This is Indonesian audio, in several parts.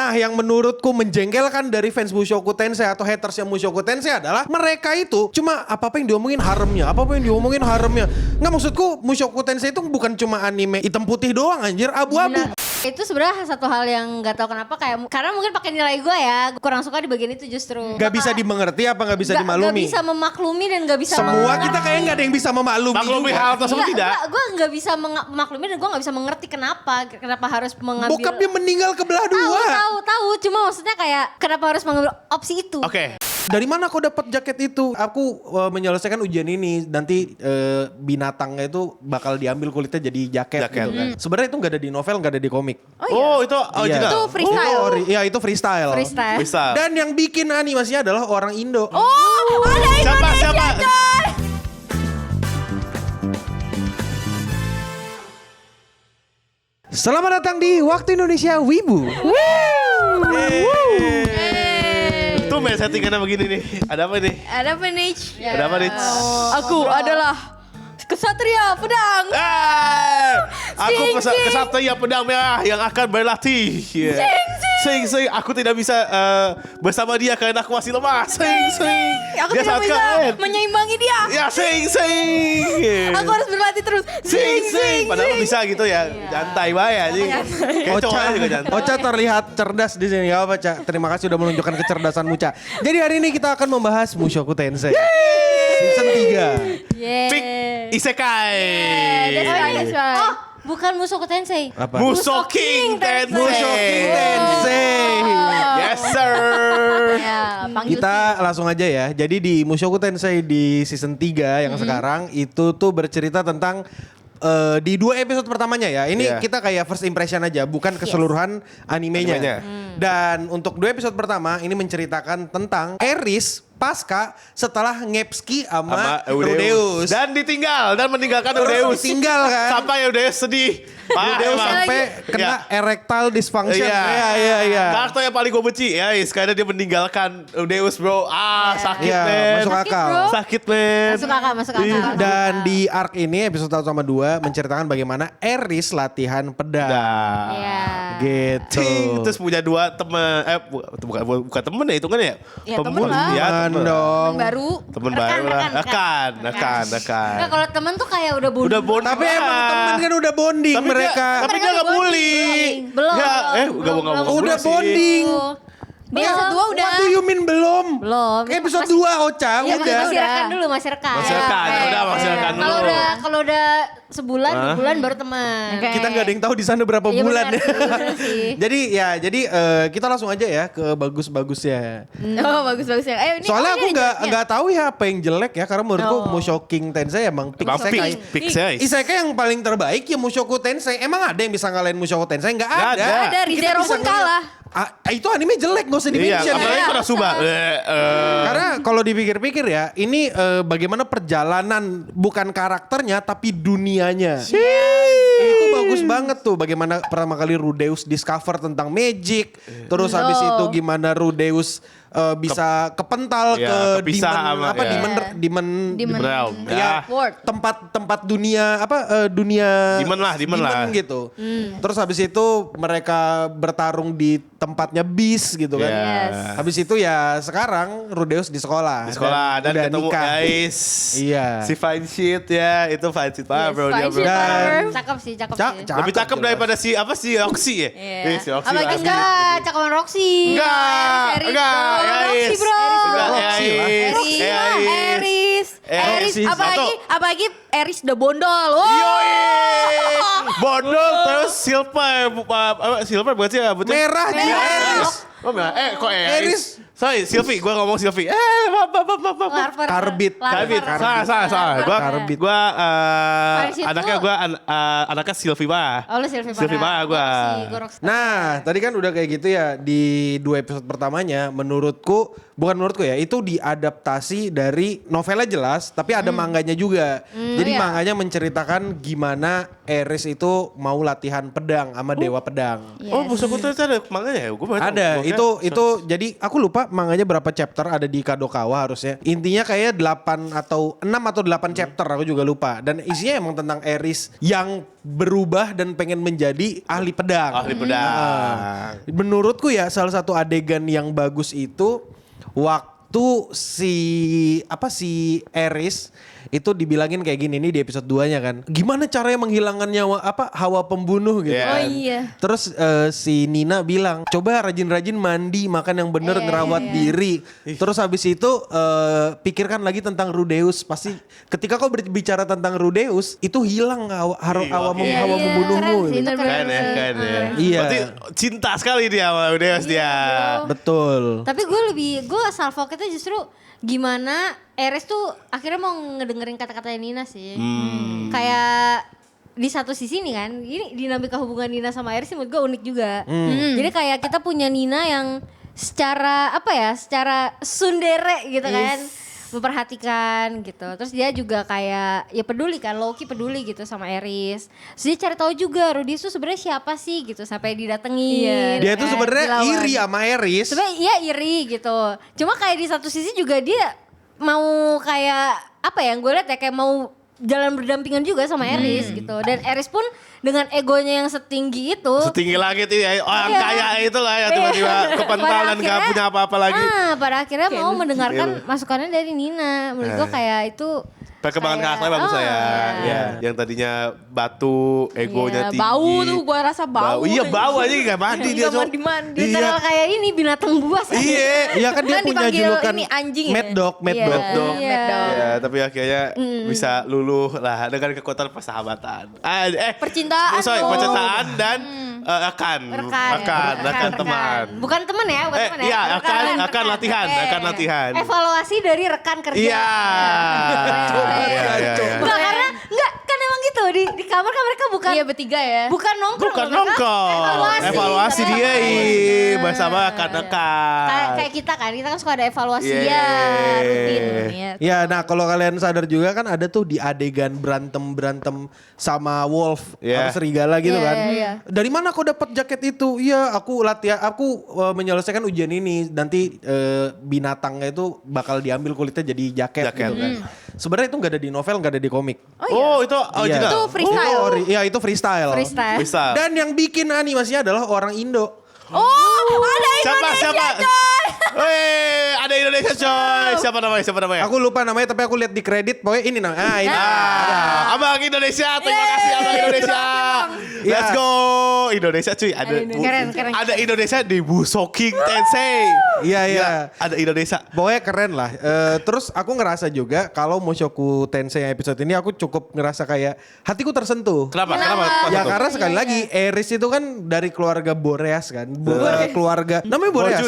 Nah, yang menurutku menjengkelkan dari fans Mushoku Tensei atau hatersnya Mushoku Tensei adalah mereka itu cuma apa-apa yang diomongin haremnya, apa-apa yang diomongin haremnya. Nggak, maksudku Mushoku Tensei itu bukan cuma anime hitam putih doang anjir, abu-abu. Itu sebenarnya satu hal yang nggak tahu kenapa kayak karena mungkin pakai nilai gue ya kurang suka di bagian itu justru. Gak bisa dimengerti apa gak bisa dimaklumi? Gak bisa memaklumi dan gak bisa semua kita kayak gak ada yang bisa memaklumi. Maklumi hal tersebut tidak. Gue gak bisa memaklumi dan gue gak bisa mengerti kenapa harus mengambil. Bokapnya meninggal kebelah dua. Tahu. Cuma maksudnya kayak kenapa harus mengambil opsi itu? Oke. Dari mana kau dapat jaket itu? Aku menyelesaikan ujian ini nanti binatangnya itu bakal diambil kulitnya jadi jaket. Gitu kan. Sebenarnya itu nggak ada di novel, nggak ada di komik. Oh, itu original. Itu freestyle. Iya itu freestyle. Freestyle. Dan yang bikin animasinya adalah orang Indo. Ada Indonesia Siapa? coy. Selamat datang di Waktu Indonesia Wibu. Tuh main settingannya begini nih. Ada apa nih? Ada apa nih? Ada apa nih? Aku adalah Kesatria Pedang. Aku kesatria pedang merah yang akan berlatih. Sing. Aku tidak bisa bersama dia karena aku masih lemah. Sing. Aku Dia tidak sangat bisa keren. menyeimbangi dia. Ya sing. Aku harus berlatih terus. Sing. Padahal bisa gitu ya. Jantai bae anjing. Kecoh aja juga jantai. Ocha terlihat cerdas di sini. Gak apa, Ca. Terima kasih udah menunjukkan kecerdasanmu, Ca. Jadi hari ini kita akan membahas Mushoku Tensei. Season 3. Pick Isekai. That's right. Oh, bukan Mushoku Tensei. Apa? Mushoking Tensei. Mushoking Tensei. Yes sir. Ya, panggil Kita langsung aja ya. Jadi di Mushoku Tensei di season 3 yang sekarang itu tuh bercerita tentang di 2 episode pertamanya ya. Ini kita kayak first impression aja, bukan keseluruhan animenya. Dan untuk 2 episode pertama ini menceritakan tentang Eris pasca setelah Ngepski sama Rudeus. Dan meninggalkan Rudeus. Tinggal kan. Sampai Rudeus sedih. Rudeus sampai kena erectile dysfunction. Iya. Karakter yang paling gue benci ya, karena dia meninggalkan Rudeus bro. Sakit men. Masuk akal. Sakit men. Masuk akal. Dan di arc ini episode 1 sama 2 menceritakan bagaimana Eris latihan pedang. Iya. Gitu. Terus punya 2 teman, bukan temen ya hitungannya ya? Ya, temen lah. Ya, Temen dong. Temen baru lah. Rekan. Nah, kalau temen tuh kayak udah bonding. Udah bonding. Tapi emang temen kan udah bonding mereka. Tapi dia gak bully. Belum. Gak mau. Udah bonding. Episode 2 udah. What do you mean belum? Belum. Episode 2 Ocha Ya, udah. masih rekan dulu, masih rekan. Masih rekan, udah masih rekan dulu. Kalau udah sebulan, 2 bulan baru teman. Kita nggak ada yang tahu di sana berapa Iya, bulan benar ya. sih. jadi kita langsung aja ya ke bagus-bagusnya. Oh, bagus-bagus ya. Ayo, ini Soalnya aku jeleknya. nggak tahu ya apa yang jelek ya, karena menurutku Mushoking Tensei emang peak isekai. Isekai yang paling terbaik ya Mushoku Tensei. Emang ada yang bisa ngalahin Mushoku Tensei? Nggak Nggak ada. ada. Rizero Kita bisa pun kalah. Itu anime jelek, gak usah di-mention. Iya, apalagi Konosuba. Karena kalau dipikir-pikir ya, ini bagaimana perjalanan bukan karakternya tapi dunianya. Itu bagus banget tuh, bagaimana pertama kali Rudeus discover tentang magic, terus habis itu gimana Rudeus bisa kepental ke demon realm. Ya, tempat dunia dunia demon lah gitu. Terus habis itu mereka bertarung di tempatnya Beast gitu kan. Yes. Habis itu ya sekarang Rudeus di sekolah. Dan udah ketemu nikah. guys. Iya. Si fine shit ya, itu fine shit banget bro dia bro. Cakep sih. Lebih cakep daripada si Roxy ya. Si Roxy. Apalagi enggak, cakepan Roxy. Enggak. Roxy bro. Eris. Apalagi Eris udah bondol. Bondol terus silver bukan sih rambutnya? Merah dia Eris. Oh merah. Kok Eris? Eris. Sorry, Sylvie. Gue ngomong Sylvie. Maaf. Karbit. Salah. Karbit. Gue Paris itu- anaknya Sylvie Ba. Oh lu Sylvie Sylvie Ba gue. Nah, tadi kan udah kayak gitu ya di 2 episode pertamanya bukan menurutku ya, itu diadaptasi dari novelnya jelas, tapi ada manganya juga. Jadi manganya menceritakan gimana Ares itu mau latihan pedang sama dewa pedang. Oh, Mushoku Tensei ada manganya ya? Gue baru tahu. Ada, Gua kira- itu jadi aku lupa manganya berapa chapter ada di Kadokawa harusnya. Intinya kayak 6 atau 8 chapter aku juga lupa. Dan isinya emang tentang Ares yang berubah dan pengen menjadi ahli pedang. ahli pedang. Menurutku ya salah satu adegan yang bagus itu waktu si Ares itu dibilangin kayak gini nih di episode 2-nya kan. Gimana caranya menghilangkan nyawa hawa pembunuh gitu. Yeah. Oh kan. iya. Terus si Nina bilang, "Coba rajin-rajin mandi, makan yang bener, ngerawat diri." Terus habis itu pikirkan lagi tentang Rudeus. Pasti ketika kau berbicara tentang Rudeus, itu hilang hawa membunuhmu. Keren sih, gitu. itu Keren ya, keren ya. Iya. Berarti cinta sekali dia sama Udeus dia. Betul. Tapi gue salvoketnya justru gimana Ares tuh akhirnya mau ngedengerin kata-katanya Nina sih. Kayak di satu sisi nih kan, ini dinamika hubungan Nina sama Ares sih menurut gue unik juga. Jadi kayak kita punya Nina yang secara secara tsundere gitu kan. Memperhatikan gitu. Terus dia juga kayak ya peduli kan, Loki peduli gitu sama Ares. Terus dia cari tahu juga Rudeus tuh sebenarnya siapa sih gitu sampai didatengin. Dia tuh kan, sebenarnya dilawan. iri sama Ares. Sebenarnya iya iri gitu. Cuma kayak di satu sisi juga dia mau kayak apa ya, yang gue liat ya kayak mau jalan berdampingan juga sama Ares gitu. Dan Ares pun dengan egonya yang setinggi itu. Setinggi langit ini ya, orang Iya. kaya itu lah ya tiba-tiba kepental dan gak punya apa-apa lagi. Pada akhirnya mau mendengarkan masukannya dari Nina. Menurut gue kayak itu Perkembangan kayak- karakternya bagus lah ya. iya. Iya. Yang tadinya batu, egonya Iya, tinggi. bau tuh gua rasa bau. Iya bau aja gak mandi dia. Gak Cok. mandi-mandi. Iya. literal kayak ini binatang buas. Iya. Iya kan dia Kan punya dipanggil julukan ini anjing ya? Mad Dog. Iya. Dog. Iya. Ya, tapi akhirnya bisa luluh lah dengan kekuatan persahabatan. Percintaan Sorry, dong. percintaan dan rekan teman. Bukan teman ya, bukan teman ya. Iya, Rekan. akan latihan, Oke. akan latihan. Evaluasi dari rekan kerja. Iya. Enggak, karena enggak kan emang gitu di kamar kan mereka bukan Iya bertiga ya. bukan nongkrong. Bukan mereka nongkrong. Evaluasi Sama dia teman. bersama rekan-rekan. Kayak kita kan suka ada evaluasi Iya. ya rutin. Iya. Ya, nah kalau kalian sadar juga kan ada tuh di adegan berantem sama Wolf Iya. atau serigala gitu Iya, kan. iya. Dari mana kau dapat jaket itu? Iya, aku latihan, aku menyelesaikan ujian ini. Nanti binatangnya itu bakal diambil kulitnya jadi jaket, gitu kan. Sebenarnya itu nggak ada di novel, nggak ada di komik. Oh, itu original. Itu freestyle. Iya, itu freestyle. Freestyle. Bisa. Dan yang bikin animasinya adalah orang Indo. Oh, ada Siapa? Weh, ada Indonesia coy. Siapa namanya? Aku lupa namanya tapi aku lihat di kredit pokoknya ini nah. Ah, ini. Abang Indonesia, terima kasih Abang Indonesia. Let's Ya. go Indonesia cuy. Keren. Ada Indonesia di Mushoku Tensei. Iya, iya. Gila, ada Indonesia. Pokoknya keren lah. Terus aku ngerasa juga kalau Mushoku Tensei yang episode ini aku cukup ngerasa kayak hatiku tersentuh. Kenapa? Ya karena sekali lagi Ares itu kan dari keluarga Boreas kan. Keluarga namanya Boreas.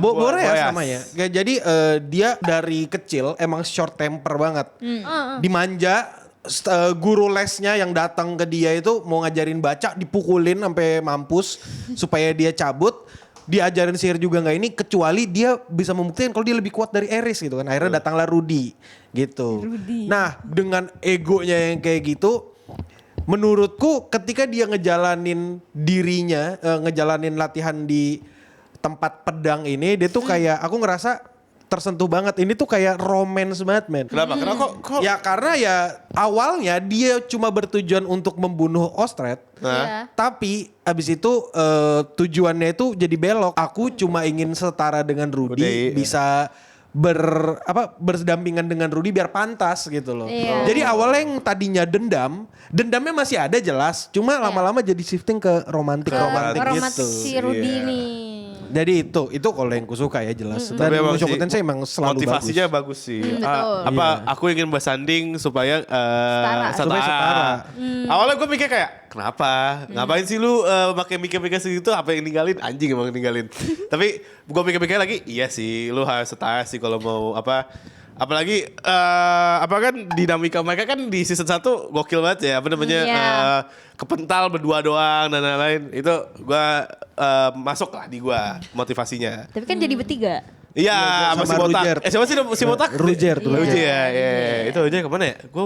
Boreas namanya. Ya, jadi dia dari kecil emang short temper banget. Dimanja, guru lesnya yang datang ke dia itu mau ngajarin baca dipukulin sampai mampus supaya dia cabut. Diajarin sihir juga nggak ini kecuali dia bisa membuktikan kalau dia lebih kuat dari Ares gitu kan. Akhirnya datanglah Rudy gitu. Nah, dengan egonya yang kayak gitu menurutku ketika dia ngejalanin dirinya, ngejalanin latihan di tempat pedang ini, dia tuh kayak aku ngerasa tersentuh banget. Ini tuh kayak romance banget, men. Kenapa? Karena kok Ya karena ya awalnya dia cuma bertujuan untuk membunuh Ostred. Iya. Tapi abis itu tujuannya itu jadi belok. Aku cuma ingin setara dengan Rudy, Rudy, bisa berdampingan dengan Rudy biar pantas gitu loh. Iya. Jadi awalnya yang tadinya dendamnya masih ada jelas. Cuma lama-lama jadi shifting ke romantik Romantis gitu. si Rudy Iya. nih. Jadi itu kalau yang kusuka ya jelas. Dan Tapi emang Mushoku sih, Tensei emang selalu motivasinya bagus. bagus sih. betul. Aku ingin bersanding supaya Supaya setara. Awalnya gue mikir kayak kenapa? Ngapain sih lu pakai mikir-mikir segitu? Apa yang ninggalin? Anjing emang ninggalin. Tapi gue mikir-mikir lagi, iya sih, lu harus setara sih kalau mau apa. Apalagi kan dinamika mereka kan di season 1 gokil banget ya. Apa namanya? Iya. Kepental berdua doang dan lain-lain. Itu gue masuk lah di gue motivasinya. Tapi kan jadi bertiga. Iya, sama si sama botak. Roger. Siapa sih si botak? Roger tuh. Roger ya. Itu Roger kemana ya? Gue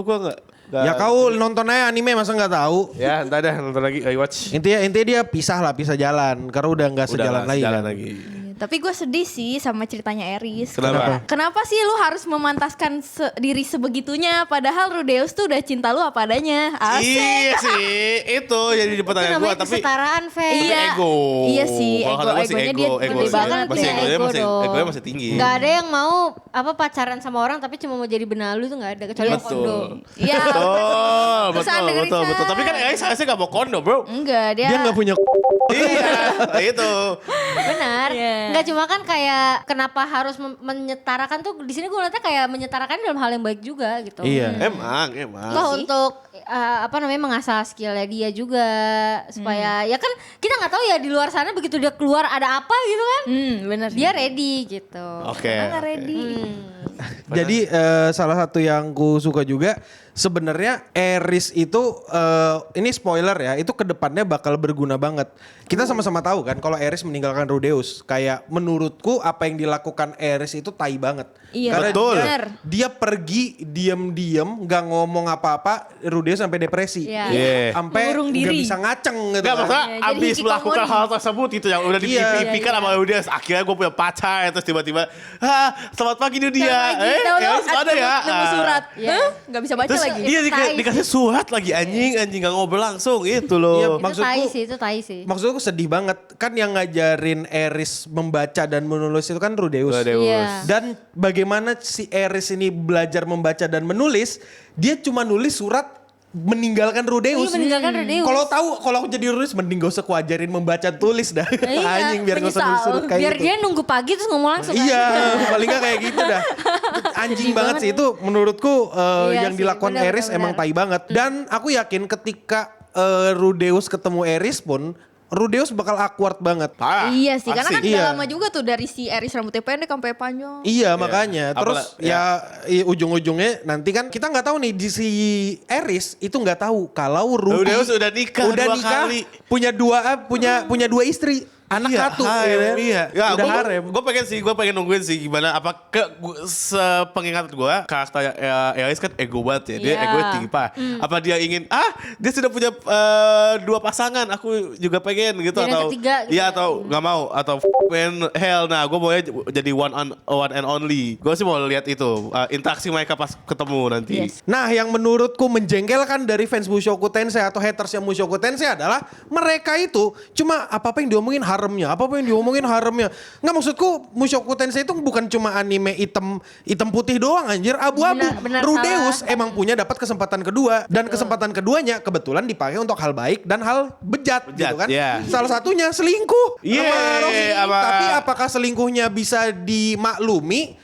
Ya kau nonton aja anime masa nggak tahu. Ya, entar dah nonton lagi, I watch. Intinya dia pisah jalan karena udah nggak Udah sejalan nggak lagi. sejalan kan. lagi. Tapi gue sedih sih sama ceritanya Eris. Kenapa? Kenapa sih lu harus memantaskan diri sebegitunya padahal Rudeus tuh udah cinta lu apa adanya. Asik. Iya sih, itu jadi Itu pertanyaan gue. namanya Tapi kesetaraan, Fe. Iya. ego. Iya sih, Kalau kata gua sih egonya dia ego gede sih. banget Masih ya. egonya Ego masih dong. egonya masih tinggi. Gak ada yang mau pacaran sama orang tapi cuma mau jadi benalu tuh gak ada kecuali yang kondo. Betul. Iya. Betul, Pesan dengerin betul. saya. Tapi kan Eris harusnya gak mau kondo, bro. Enggak, dia Dia nggak punya. Iya, itu. Benar. Iya. Nggak cuma kan kayak kenapa harus menyetarakan tuh di sini gue lihatnya kayak menyetarakan dalam hal yang baik juga gitu. Iya. Emang. Toh untuk mengasah skillnya dia juga supaya ya kan kita nggak tahu ya di luar sana begitu dia keluar ada apa gitu kan. bener. Dia ready gitu. Oke. Nggak ready. Jadi salah satu yang ku suka juga sebenarnya Eris itu ini spoiler ya, itu kedepannya bakal berguna banget. Kita sama-sama tahu kan kalau Eris meninggalkan Rudeus, kayak menurutku apa yang dilakukan Eris itu tai banget. Iya, Karena betul. Bener. dia pergi diam-diam nggak ngomong apa-apa, Rudeus sampai depresi. Iya. Iya. Sampai Mengurung nggak diri. bisa ngaceng gitu. Enggak, kan. maksudnya Iya, jadi abis melakukan hikikomori. hal tersebut itu yang udah Iya. diimpikan sama Rudeus. Akhirnya gue punya pacar, terus tiba-tiba, selamat pagi dunia. Eris nggak ada ya. Nemu surat. Iya. Hah? Nggak bisa baca Terus lagi. dia Itu tai dikasih surat lagi anjing gak ngobrol langsung itu loh. Iya, Itu tai sih, itu tai sih. Maksudku sedih banget. Kan yang ngajarin Eris membaca dan menulis itu kan Rudeus. Iya. Dan bagaimana si Eris ini belajar membaca dan menulis, dia cuma nulis surat meninggalkan Rudeus. Iya, meninggalkan Rudeus. Kalau aku jadi Rudeus mending gak usah kuajarin membaca tulis dah. Iya, Anjing biar gak usah nulis menyesal. surat kayak Biar gitu. dia nunggu pagi terus ngomong langsung. Iya, paling gak kayak gitu dah. Anjing banget sih itu menurutku Iya yang sih, dilakukan benar, Eris benar, emang benar. tai banget. Dan aku yakin ketika Rudeus ketemu Eris pun Rudeus bakal awkward banget. Parah, Iya sih, karena kan pasti. Iya. udah lama juga tuh dari si Eris rambutnya pendek sampai panjang. Iya makanya. Terus Apalagi- ujung-ujungnya nanti kan kita nggak tahu nih di si Eris itu nggak tahu kalau Rudeus udah nikah dua kali. punya dua istri, anak satu. harem, ya. iya. Ya, Udah harem. gue pengen nungguin sih gimana apa sepengingat gue karakter Eris kan ego banget ya. Dia Iya. ego tinggi pak. Apa dia ingin dia sudah punya dua pasangan, aku juga pengen gitu Jadi yang atau ketiga gitu iya ya. atau nggak mau atau hell nah gue mau jadi one and only. Gue sih mau lihat itu interaksi mereka pas ketemu nanti. Yes. Nah yang menurutku menjengkelkan dari fans Mushoku Tensei atau hatersnya Mushoku Tensei adalah mereka itu cuma apa-apa yang diomongin haremnya. Nggak, maksudku Mushoku Tensei itu bukan cuma anime hitam putih doang anjir, abu-abu. Benar, Rudeus salah. emang punya dapat kesempatan kedua dan kesempatan keduanya kebetulan dipakai untuk hal baik dan hal bejat gitu kan. iya. Salah satunya selingkuh Iya, sama Rocky. sama- Tapi apakah selingkuhnya bisa dimaklumi?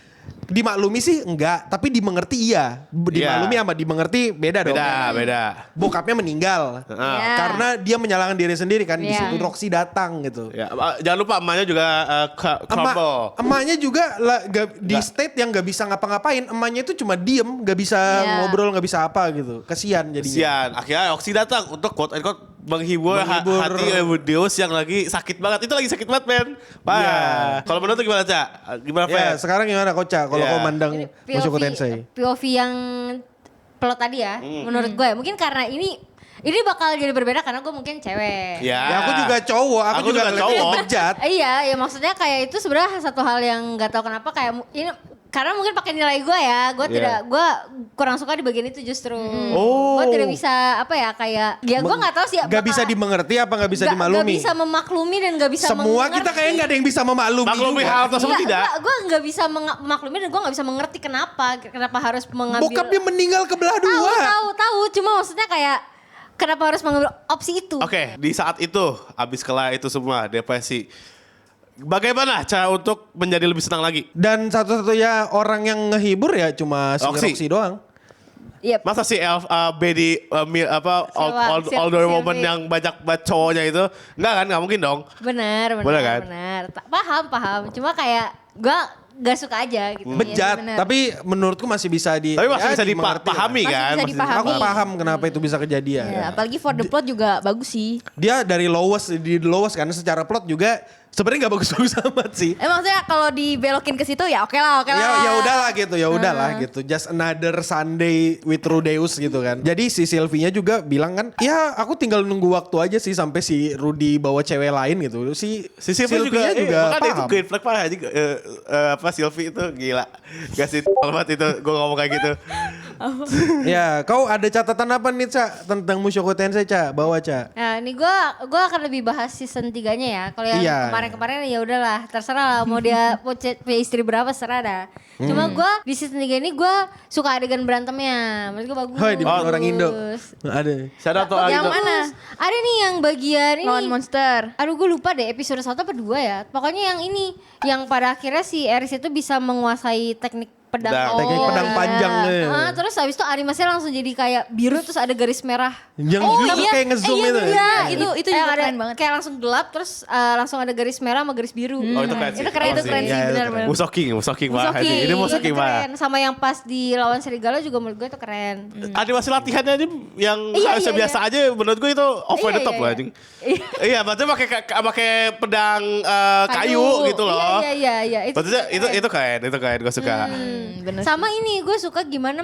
Dimaklumi sih enggak, tapi dimengerti iya. Dimaklumi sama dimengerti beda dong. Beda. Bokapnya meninggal. Iya. Karena dia menyalahkan diri sendiri kan. Di Iya. situ Roxy datang gitu. Ya, jangan lupa emaknya juga crumble. Emaknya juga di state yang gak bisa ngapa-ngapain. Emaknya itu cuma diem, gak bisa Iya. ngobrol, gak bisa apa gitu. Kesian jadinya. Kesian. Akhirnya Oxy datang untuk quote and quote menghibur Menghibur. hati Rudeus yang lagi sakit banget. Itu lagi sakit banget, men. Pak. Iya. Kalau menurut lu gimana, Cak? Gimana, Ya, Fer? sekarang gimana Koca kalau Iya. kau mandang Mushoku Tensei? POV yang plot tadi ya, menurut gue mungkin karena ini bakal jadi berbeda karena gue mungkin cewek. Ya. Ya aku juga cowok, aku juga ngeliatnya cowok. bejat. Iya, ya maksudnya kayak itu sebenarnya satu hal yang nggak tahu kenapa kayak ini karena mungkin pakai nilai gue ya, gue gue kurang suka di bagian itu justru. Oh. Gue tidak bisa apa ya kayak, ya gue nggak tahu sih. Gak bisa dimengerti apa gak bisa dimaklumi? Gak bisa memaklumi dan gak bisa Semua mengerti. kita kayak gak ada yang bisa memaklumi. Maklumi juga. hal tersebut tidak? Gue nggak bisa memaklumi dan gue nggak bisa mengerti kenapa harus mengambil. Bokapnya meninggal kebelah dua. Tahu, cuma maksudnya kayak kenapa harus mengambil opsi itu? Oke, di saat itu abis kelar itu semua depresi. Bagaimana cara untuk menjadi lebih senang lagi? Dan satu-satunya orang yang ngehibur ya cuma si Roxy. Roxy doang. Yep. Masa si Bedi older woman Sylvie. yang banyak cowoknya itu enggak kan, nggak mungkin dong. Benar. Boleh kan? Paham. Cuma kayak gue gak suka aja gitu. Bejat, Iya, benar. tapi menurutku masih bisa Tapi masih bisa dimengerti lah. dipahami Masih kan? bisa Masih- dipahami. Aku paham kenapa itu bisa kejadian. Ya, apalagi for the plot juga bagus sih. Dia dari lowest kan secara plot juga sebenarnya nggak bagus-bagus amat sih. Maksudnya kalau dibelokin ke situ ya oke lah. Ya udahlah gitu, ya udahlah gitu. Just another Sunday with Rudeus gitu kan. Jadi si Sylvie-nya juga bilang kan, ya aku tinggal nunggu waktu aja sih sampai si Rudy bawa cewek lain gitu. Si Sylvie Sylvie-nya juga makanya itu paham. green flag parah aja. Apa Sylvie itu gila. Kasih banget itu gue ngomong kayak gitu. Ya, kau ada catatan apa nih, Ca, tentang Mushoku Tensei, Ca? Bawa, Ca. Nah ini gue akan lebih bahas season 3-nya ya. Kalau yang Iya. kemarin-kemarin ya udahlah terserah lah mau dia punya istri berapa serah dah. Cuma gue di season 3 ini gue suka adegan berantemnya. Menurut gue bagus. Hai, di orang Indo. Ada. Shout out to Yang Aldo. mana? Ada nih yang bagian ini. Lawan monster. Aduh gue lupa deh episode 1 apa 2 ya. Pokoknya yang ini. Yang pada akhirnya si Eris itu bisa menguasai teknik pedang. Teknik pedang panjang. Terus habis itu animasinya langsung jadi kayak biru terus ada garis merah. Yang itu kayak nge-zoom itu. Iya, Itu juga ada, keren banget. Kayak langsung gelap terus langsung ada garis merah sama garis biru. Oh itu keren sih. Itu keren, Oh, itu keren sih. sih Ya, itu benar-benar. Musoking banget. Musoking. Ini Musoking Itu banget. keren. Sama yang pas di lawan serigala juga menurut gue itu keren. Animasi latihannya ini yang Iya, harusnya iya, biasa aja menurut gue itu over the Iya, top iya, lah iya. anjing. Iya, maksudnya pakai pedang kayu gitu loh. Iya. Maksudnya itu keren, gue suka. Bener. Sama ini gue suka gimana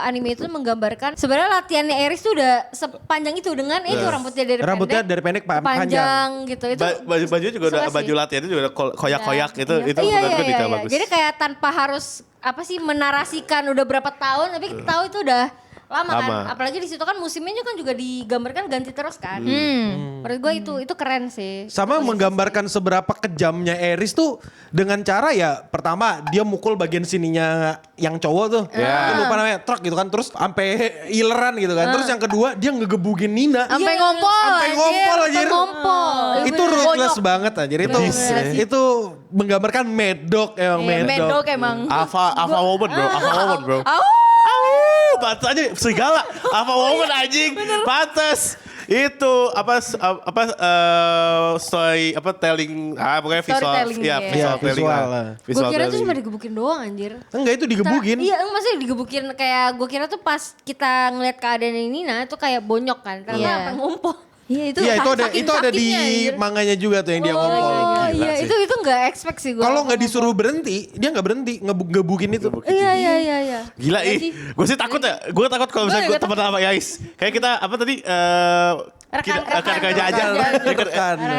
anime itu menggambarkan sebenarnya latihannya Eris tuh udah sepanjang itu dengan itu rambutnya dari Rambutnya pendek dari pendek panjang. panjang gitu itu Baju juga udah suka baju sih. latihannya juga udah koyak-koyak itu Iya, menurut gue detail iya. bagus. Jadi kayak tanpa harus apa sih menarasikan udah berapa tahun tapi kita tahu itu udah lama kan. Lama. Apalagi di situ kan musimnya kan juga digambarkan ganti terus kan. Menurut gue itu keren sih. Sama menggambarkan seberapa kejamnya Eris tuh dengan cara ya pertama dia mukul bagian sininya yang cowok tuh. Ya. Aku lupa namanya truk gitu kan terus sampai ileran gitu kan. Terus yang kedua dia ngegebugin Nina. Sampai Iya, ngompol. Sampai ngompol anjir. Ngompol. Itu ruthless banget anjir itu. Bener. Itu menggambarkan Mad Dog emang Iya, Mad Dog. Mad Dog emang. Alpha woman bro. Pantes aja segala Alpha woman anjing. Pantes. Itu story telling pokoknya visual Storytelling, ya iya. visual Iya, telling visual lah. lah. Gue kira tuh cuma digebukin doang anjir. Enggak itu digebugin. Iya, maksudnya digebukin kayak gue kira tuh pas kita ngeliat keadaan Nina itu kayak bonyok kan. Karena Iya. sampai ngumpul. Iya itu. Iya itu saking ada di sakitnya, anjir. manganya juga tuh yang dia ngompol. Oh Gila iya, sih. itu nggak expect sih gue. Kalau nggak disuruh berhenti, dia nggak berhenti ngebukin itu. Iya. Gila gue sih takut ya. Gue takut kalau misalnya gue teman sama Yais. Kayak kita apa tadi Rekan kerja aja.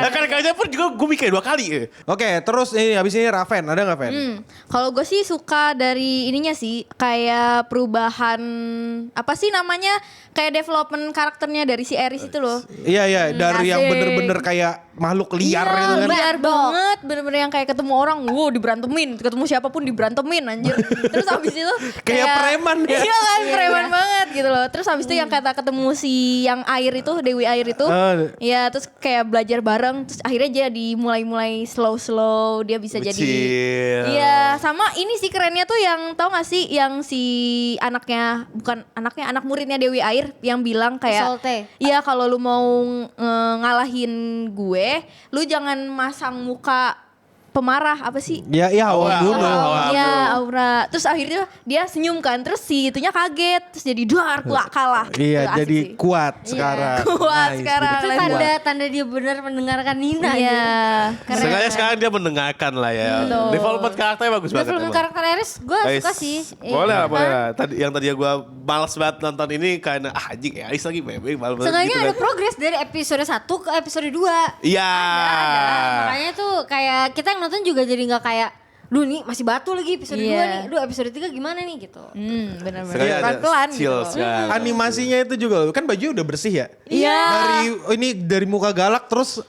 Rekan kerja pun juga gue mikir 2 kali. Oke, terus ini habis ini Raven, ada nggak Ven? Kalau gue sih suka dari ininya sih kayak perubahan apa sih namanya kayak development karakternya dari si Eris itu loh. Iya, dari yang asik. bener-bener kayak makhluk liar Iya, gitu kan. liar banget, bener-bener yang kayak ketemu orang, wow diberantemin, ketemu siapapun diberantemin anjir. Terus habis itu Kayak preman ya. Iya kan, preman banget gitu loh. Terus habis itu yang kata ketemu si yang air itu, Dewi Air itu. Ya terus kayak belajar bareng, terus akhirnya dia mulai slow dia bisa jadi. Bocil. Iya, sama ini sih kerennya tuh yang tahu gak sih yang si anaknya, bukan anaknya, anak muridnya Dewi Air yang bilang kayak Isolde. iya kalau lu mau ngalahin gue, lu jangan masang muka pemarah apa sih? Ya, hawa bunuh. Iya, aura. Terus akhirnya dia senyum kan, terus si itunya kaget, terus jadi duar kalah. Iya, Itu asik jadi sih. kuat sekarang. Kuat Nice, sekarang. jadi Itu kuat. tanda dia benar mendengarkan Nina. Iya. Sengaja sekarang dia mendengarkan lah ya. Betul. Development karakternya bagus banget. Development emang. karakter Eris gue suka sih. Boleh lah, Iya. boleh lah. Yang tadi gue males banget nonton ini karena anjing Ais lagi meme malas banget Seenggaknya gitu ada kan. progres dari episode 1 ke episode 2. Iya. Makanya tuh kayak kita yang nonton juga jadi gak kayak duh nih masih batu lagi episode 2 Iya. nih. Duh episode 3 gimana nih gitu. Benar-benar. Sengaja ada Pelan-pelan gitu. chill loh. sekali. Animasinya itu juga loh, kan baju udah bersih ya. Iya. Dari muka galak terus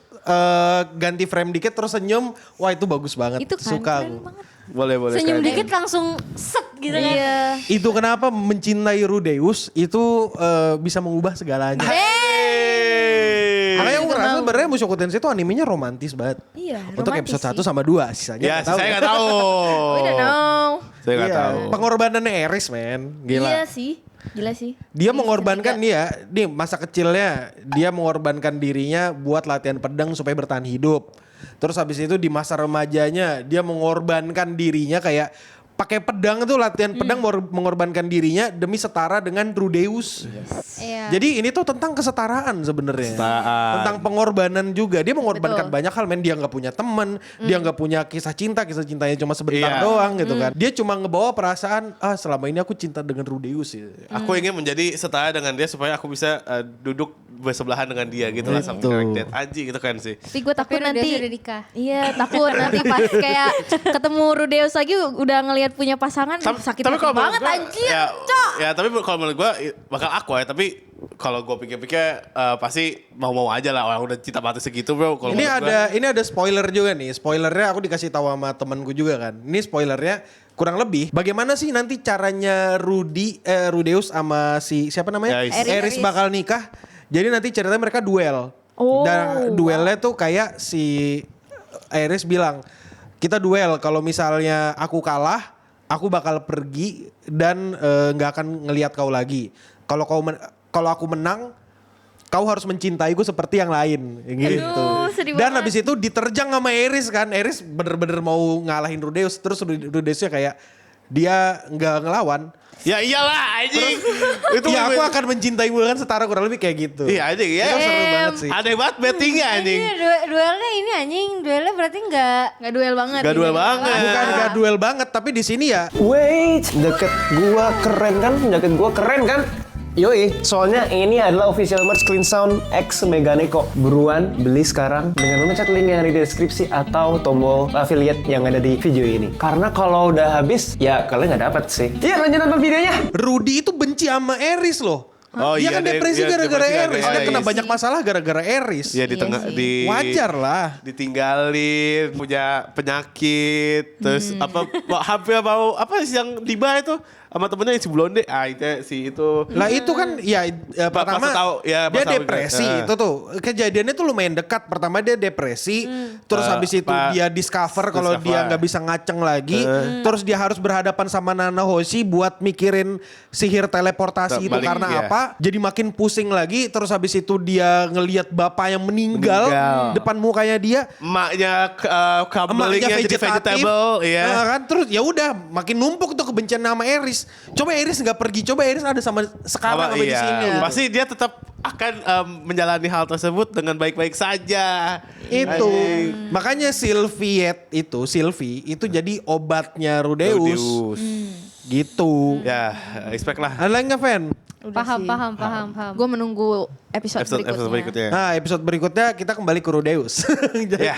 ganti frame dikit terus senyum. Wah, itu bagus banget. Itu kan Suka keren aku. banget. Boleh. Senyum keren. dikit langsung set gitu kan. Iya. Itu kenapa mencintai Rudeus itu bisa mengubah segalanya. Hey. Makanya aku juga ngerasa mau. sebenarnya Mushoku Tensei itu animenya romantis banget. Iya, Untuk romantis episode 1 sih. sama 2 sisanya Ya, nggak tahu. saya nggak tahu. We don't know. Saya nggak Iya, tahu. pengorbanannya Eris men, gila. Iya sih. Gila sih. Dia Di mengorbankan season nih masa kecilnya dia mengorbankan dirinya buat latihan pedang supaya bertahan hidup. Terus habis itu di masa remajanya dia mengorbankan dirinya kayak pakai pedang tuh latihan pedang mengorbankan dirinya demi setara dengan Rudeus. Iya. Jadi ini tuh tentang kesetaraan sebenarnya. Tentang pengorbanan juga. Dia mengorbankan banyak hal, men. Dia nggak punya teman, dia nggak punya kisah cintanya cuma sebentar doang gitu kan. Dia cuma ngebawa perasaan, selama ini aku cinta dengan Rudeus ya. Aku ingin menjadi setara dengan dia supaya aku bisa duduk bersebelahan dengan dia gitu lah, something like that. Anjing gitu kan sih. Tapi gue takut Rudeus nanti udah nikah. Iya, takut nanti pas kayak ketemu Rudeus lagi udah ngelihat punya pasangan sakit hati kalau banget menurut gua, anjir. ya tapi kalau menurut gue bakal aku ya, tapi kalau gue pikir-pikir pasti mau-mau aja lah, orang udah cinta mati segitu bro. Kalau Ini ada spoiler juga nih. Spoilernya aku dikasih tahu sama temanku juga kan. Ini spoilernya kurang lebih bagaimana sih nanti caranya Rudeus sama siapa namanya? Ya, Aerys bakal nikah. Jadi nanti ceritanya mereka duel. Dan duelnya tuh kayak si Aerys bilang, kita duel, kalau misalnya aku kalah, aku bakal pergi dan nggak akan ngelihat kau lagi. Kalau aku menang, kau harus mencintaiku seperti yang lain, gitu. Aduh, sedih Dan banget. habis itu diterjang sama Aerys kan. Aerys bener-bener mau ngalahin Rudeus, terus Rudeusnya kayak dia nggak ngelawan. ya iyalah anjing. Itu Ya aku akan mencintaimu kan setara, kurang lebih kayak gitu. Iya anjing ya. Itu seru banget sih. Aneh banget bettingnya anjing. Ini duelnya ini anjing, duelnya berarti Nggak duel banget. Gak duel banget. Bukan gak duel banget, tapi di sini ya Wait, jaket gua keren kan? Jaket gua keren kan? Yoi, soalnya ini adalah official merch Clean Sound X Meganeko. Buruan beli sekarang dengan memencet link yang ada di deskripsi atau tombol affiliate yang ada di video ini. Karena kalau udah habis, ya kalian nggak dapat sih. Iya, lanjut nonton videonya. Rudy itu benci sama Aerys loh. Oh Dia iya, kan depresi iya, gara-gara depresi Aerys. Dia gara-gara kena Aerys. banyak masalah gara-gara Aerys. Ya di tengah sih. di Wajar lah. ditinggalin, punya penyakit, terus hampir mau apa sih yang tiba itu sama temennya si blonde, itu. Lah itu kan ya pertama pas tahu, ya, pas dia tahu, depresi ya. itu tuh. Kejadiannya tuh lumayan dekat. Pertama dia depresi, terus habis itu dia discover kalau dia nggak bisa ngaceng lagi. Terus dia harus berhadapan sama Nana Hoshi buat mikirin sihir teleportasi itu Balik, karena iya. apa? Jadi makin pusing lagi. Terus habis itu dia ngelihat bapak yang meninggal depan mukanya dia. Emaknya kabelingnya jadi vegetatif, vegetable, iya. kan terus ya udah makin numpuk tuh kebencian sama Aerys. Coba Aerys nggak pergi, coba Aerys ada sama sekarang sama di sini. Pasti dia tetap akan menjalani hal tersebut dengan baik-baik saja. Itu makanya Sylvie itu jadi obatnya Rudeus. Gitu. Ya, expect lah. Ada lagi nggak Fen? Paham. Gue menunggu episode Episode berikutnya. Nah episode berikutnya kita kembali ke Rudeus. Ya.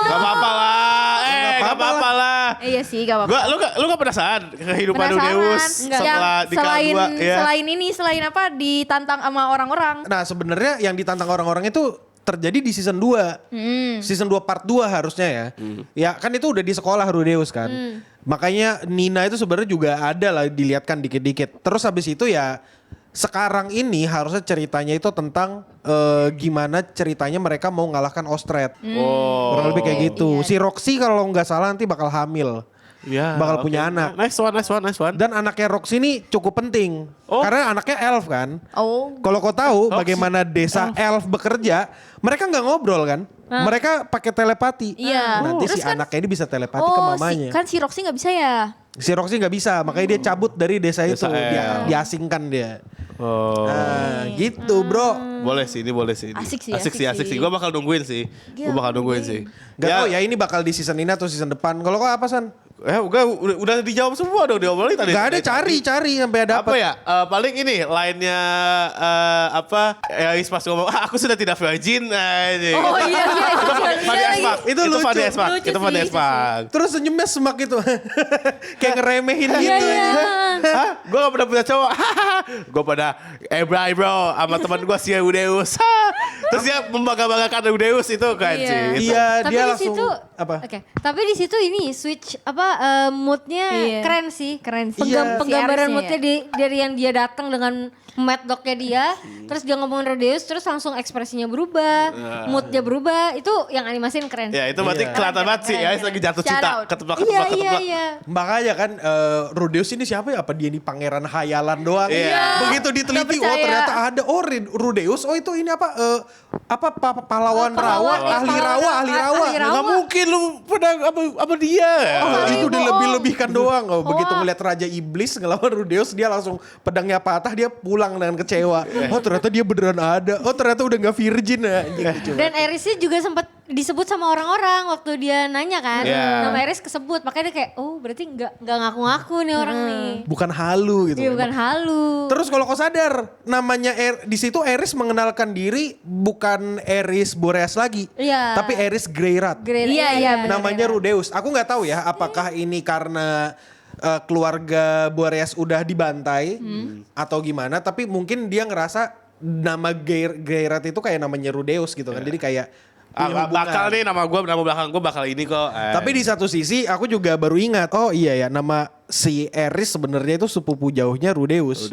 Gak apa-apa lah. Gak apa-apa lah. Iya sih, gak apa-apa. Lu gak penasaran kehidupan Penasaran. Rudeus Enggak. setelah di selain kedua? Ya. selain apa ditantang sama orang-orang. Nah sebenarnya yang ditantang orang-orang itu terjadi di season 2. Season 2 part 2 harusnya ya. Ya kan itu udah di sekolah Rudeus kan. Makanya Nina itu sebenarnya juga ada lah dilihatkan dikit-dikit. Terus habis itu ya sekarang ini harusnya ceritanya itu tentang gimana ceritanya mereka mau ngalahkan Ostred. Kurang lebih kayak gitu. Si Roxy kalau nggak salah nanti bakal hamil. Ya, Bakal oke. punya anak. Nice one. Dan anaknya Roxy ini cukup penting. Karena anaknya elf kan. Oh. Kalau kau tahu bagaimana desa elf bekerja, mereka nggak ngobrol kan. Mereka pakai telepati. Iya. Nanti Terus si kan- anaknya ini bisa telepati ke mamanya. kan si Roxy gak bisa ya? Si Roxy nggak bisa, makanya dia cabut dari desa itu. elf. Diasingkan dia. Oh. Nah, gitu bro. Boleh sih, ini boleh sih. Asik sih, asik asik sih. sih. Gue bakal nungguin sih. Gila, Gue bakal nungguin sih. Gak tau ya ini bakal di season ini atau season depan. Kalau kau apa San? Udah dijawab semua dong, diobrolin tadi. Gak ada, cari sampai ada Apa ya? Paling ini lainnya Aerys pas ngomong, aku sudah tidak virgin. Oh iya. Fadi Espak. Itu lucu. Fadi Espak. Lucu Itu Fadi sih, Espak. Terus senyumnya semak gitu. Kayak ngeremehin gitu. Hah? Gue gak pernah punya cowok. Gue pada bro sama teman gue si Rudeus. Terus dia membangga-banggakan Rudeus itu kan Iya. sih. Itu. Iya, Tapi dia di langsung situ apa? Oke. Tapi di situ ini switch moodnya Iya. keren sih. Iya. Penggambaran Si moodnya dari yang dia datang dengan mad dog-nya dia, terus dia ngomongin Rudeus, terus langsung ekspresinya berubah, moodnya berubah. Itu yang animasiin keren. Ya itu berarti Iya. kelihatan banget sih. Keren, Aerys lagi jatuh Shout cinta. out. Keteplak. Iya. Makanya kan Rudeus ini siapa ya? Apa dia ini pangeran hayalan doang? Iya. Begitu diteliti, Nggak oh percaya. ternyata ada. Oh Rudeus, oh itu ini apa? Pahlawan rawa, Pahlawan, ahli rawa. ahli rawa. Gak mungkin lu pernah apa dia? Oh, itu bohong. dilebih-lebihkan doang. Oh, begitu Hoax. ngeliat Raja Iblis ngelawan Rudeus, dia langsung pedangnya patah, dia pulang dengan kecewa. Oh ternyata dia beneran ada. Oh ternyata udah gak virgin ya. Anjing, lucu banget. Dan Erisnya juga sempat disebut sama orang-orang waktu dia nanya kan. Iya. Nama Eris kesebut, makanya dia kayak, oh berarti nggak ngaku-ngaku nih orang nih. Bukan halu gitu. Iya bukan halu. Terus kalau kau sadar, namanya di situ Eris mengenalkan diri bukan Eris Boreas lagi, Iya. tapi Eris Greyrat. Iya, benar. Namanya Rudeus. Aku nggak tahu ya, apakah ini karena keluarga Boreas udah dibantai atau gimana? Tapi mungkin dia ngerasa nama Greyrat itu kayak namanya Rudeus gitu kan. Jadi kayak punya hubungan. Bakal nih nama belakang gue bakal ini kok. Tapi di satu sisi aku juga baru ingat, oh iya ya, nama si Eris sebenarnya itu sepupu jauhnya Rudeus.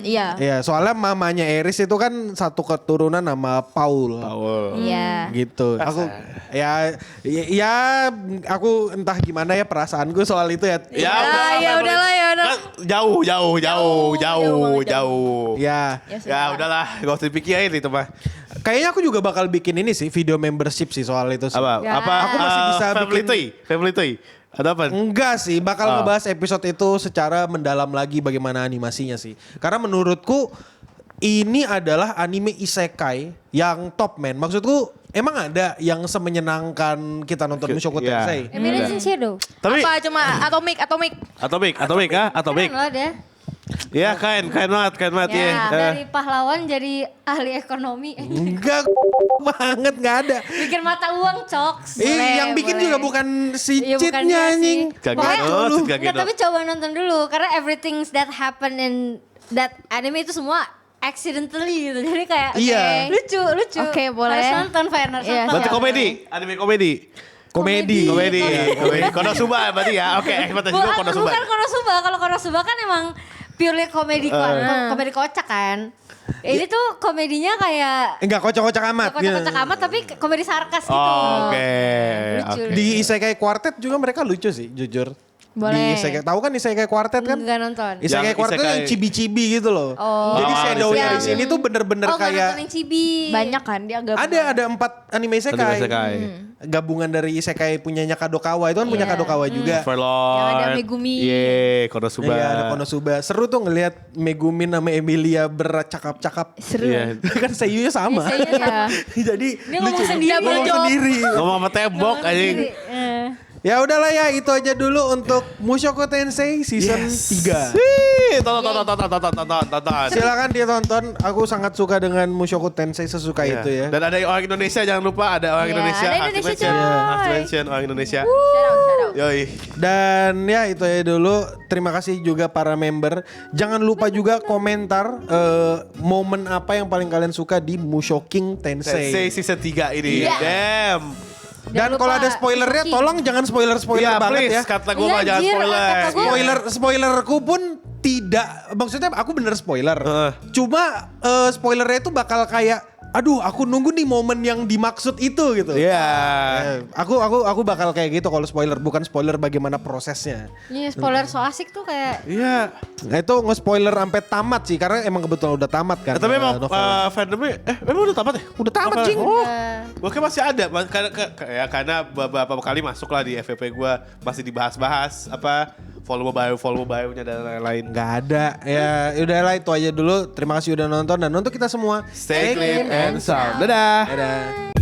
Iya. Ya, soalnya mamanya Eris itu kan satu keturunan nama Paul. Iya. Gitu. Aku ya aku entah gimana ya perasaanku soal itu ya. Ya udahlah. Kan jauh. Ya. Ya udahlah, gak usah dipikirin itu mah. Kayaknya aku juga bakal bikin ini sih, video membership sih soal itu sih. Apa? Ya. Apa? Aku masih bisa Family Toy. Ada apa? Enggak sih, bakal ngebahas episode itu secara mendalam lagi bagaimana animasinya sih. Karena menurutku ini adalah anime isekai yang top man. Maksudku emang ada yang semenyenangkan kita nonton Mushoku Iya. Tensei. Eminence in Shadow. Tapi Apa cuma Atomic? Atomic. Keren loh dia. Ya keren banget Ya, ya. Dari pahlawan jadi ahli ekonomi. Enggak banget, nggak ada. Bikin mata uang, Coks. Yang bikin juga bukan si Iya, bukan cheatnya dia anjing. sih. Gak Pokoknya- gitu, Enggak, tapi coba nonton dulu. Karena everything that happen in that anime itu semua accidentally gitu. Jadi kayak Iya. lucu. Oke, boleh. Harus nonton, Fan. Harus Iya, nonton. Berarti komedi, anime komedi. Komedi. Konosuba berarti ya. Oke, berarti juga Konosuba. Bukan Konosuba. Kalau Konosuba kan emang purely komedi komedi kocak kan. Ini tuh komedinya kayak Enggak kocak-kocak amat. kocak-kocak amat tapi komedi sarkas gitu. Oke. Lucu. oke. Di Isekai Quartet juga mereka lucu sih, jujur. Boleh. Di Isekai, tahu kan Isekai Quartet kan? Enggak nonton. Isekai Yang Quartet isekai- yang cibi-cibi gitu loh. Oh. Jadi Oh, shadow-nya di yang- sini tuh bener-bener Nggak kayak nonton yang Cibi. Banyak kan dia gabungan. ada 4 anime Isekai. Anime isekai. Gabungan dari Isekai punyanya Kadokawa, itu kan punya Iya. Kadokawa juga. Overlord. Yang ada Megumi. Iya, Konosuba. Iya, ada Konosuba. Seru tuh ngelihat Megumin sama Emilia bercakap-cakap. Seru. Iya. Kan seiyunya sama. Iya. Jadi Dia ngomong sendiri. Ngomong Job. sendiri. Ngomong sama tembok anjing. Ya udahlah ya, itu aja dulu untuk Mushoku Tensei season 3. Tonton. Silakan dia tonton. Aku sangat suka dengan Mushoku Tensei, sesuka Iya. itu ya. Dan ada orang Indonesia, jangan lupa ada orang Iya, Indonesia. ada Indonesia, Activation. coy. Activation orang Indonesia. Shout out. Yoi. Dan ya itu ya dulu. Terima kasih juga para member. Jangan lupa juga komentar momen apa yang paling kalian suka di Mushoking Sensei Tensei. season 3 ini. Iya. Damn. Dan Jangan kalau lupa ada spoilernya, Mushoking. tolong jangan spoiler Iya, banget please. ya. Kata gue Iya, mah jangan anjir, spoiler. kata gua- Spoilerku pun tidak, maksudnya aku bener spoiler. Cuma spoilernya itu bakal kayak, aduh aku nunggu nih momen yang dimaksud itu gitu. Iya. Aku bakal kayak gitu kalau spoiler, bukan spoiler bagaimana prosesnya. Iya, spoiler so asik tuh kayak Iya. Nah, itu nge-spoiler sampai tamat sih, karena emang kebetulan udah tamat kan. Tapi emang novel. fandomnya, memang udah tamat ya? Udah tamat, Novel. Cing. Oh, eh, gue kayak masih ada, karena beberapa kali masuk lah di FVP gue masih dibahas-bahas apa volume bio-nya dan lain-lain. Nggak ada. Ya udahlah itu aja dulu. Terima kasih udah nonton, dan untuk kita semua Stay clean and sound. Dadah. Dadah.